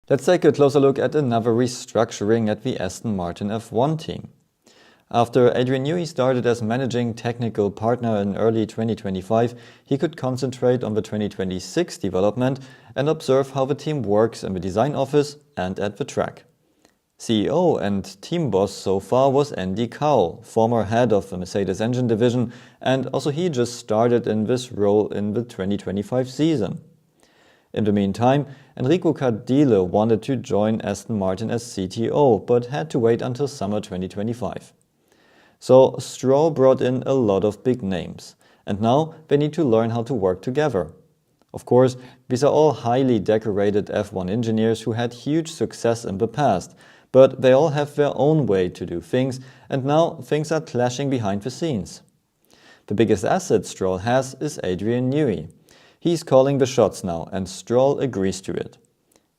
Let's take a closer look at another restructuring at the Aston Martin F1 team. After Adrian Newey started as managing technical partner in early 2025, he could concentrate on the 2026 development and observe how the team works in the design office and at the track. CEO and team boss so far was Andy Cowell, former head of the Mercedes engine division, and also he just started in this role in the 2025 season. In the meantime, Enrico Cardile wanted to join Aston Martin as CTO, but had to wait until summer 2025. So Stroll brought in a lot of big names, and now they need to learn how to work together. Of course, these are all highly decorated F1 engineers who had huge success in the past, but they all have their own way to do things, and now things are clashing behind the scenes. The biggest asset Stroll has is Adrian Newey. He's calling the shots now, and Stroll agrees to it.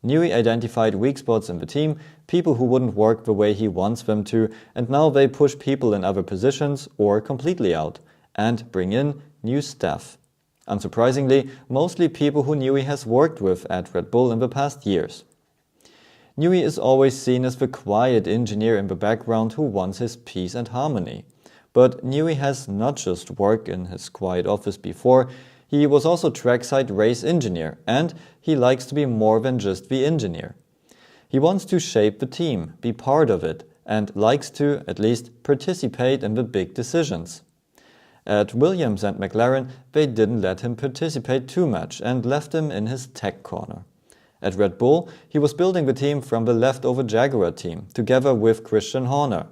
Newey identified weak spots in the team, people who wouldn't work the way he wants them to, and now they push people in other positions or completely out, and bring in new staff. Unsurprisingly, mostly people who Newey has worked with at Red Bull in the past years. Newey is always seen as the quiet engineer in the background who wants his peace and harmony. But Newey has not just worked in his quiet office before. He was also trackside race engineer, and he likes to be more than just the engineer. He wants to shape the team, be part of it, and likes to, at least, participate in the big decisions. At Williams and McLaren, they didn't let him participate too much and left him in his tech corner. At Red Bull, he was building the team from the leftover Jaguar team, together with Christian Horner.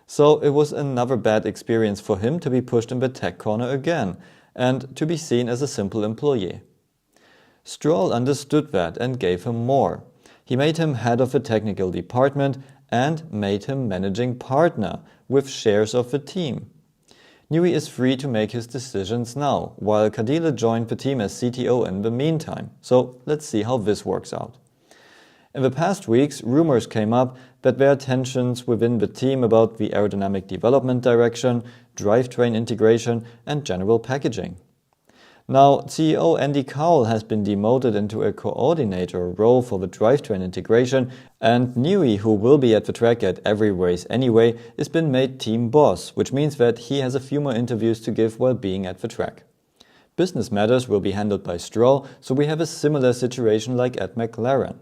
So it was another bad experience for him to be pushed in the tech corner again, and to be seen as a simple employee. Stroll understood that and gave him more. He made him head of the technical department and made him managing partner with shares of the team. Newey is free to make his decisions now, while Cardile joined the team as CTO in the meantime. So let's see how this works out. In the past weeks, rumors came up that there are tensions within the team about the aerodynamic development direction, drivetrain integration, and general packaging. Now, CEO Andy Cowell has been demoted into a coordinator role for the drivetrain integration, and Newey, who will be at the track at every race anyway, has been made team boss, which means that he has a few more interviews to give while being at the track. Business matters will be handled by Stroll, so we have a similar situation like at McLaren.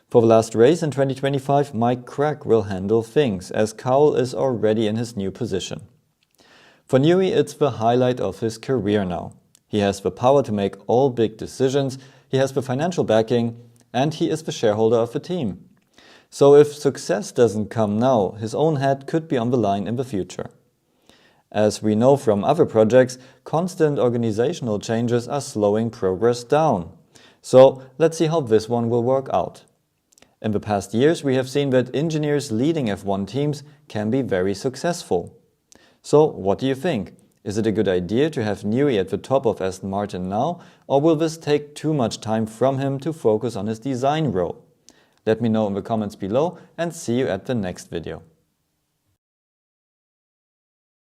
For the last race in 2025, Mike Crack will handle things, as Cowell is already in his new position. For Newey, it's the highlight of his career now. He has the power to make all big decisions, he has the financial backing, and he is the shareholder of the team. So if success doesn't come now, his own head could be on the line in the future. As we know from other projects, constant organizational changes are slowing progress down. So let's see how this one will work out. In the past years, we have seen that engineers leading F1 teams can be very successful. So what do you think? Is it a good idea to have Newey at the top of Aston Martin now, or will this take too much time from him to focus on his design role? Let me know in the comments below and see you at the next video.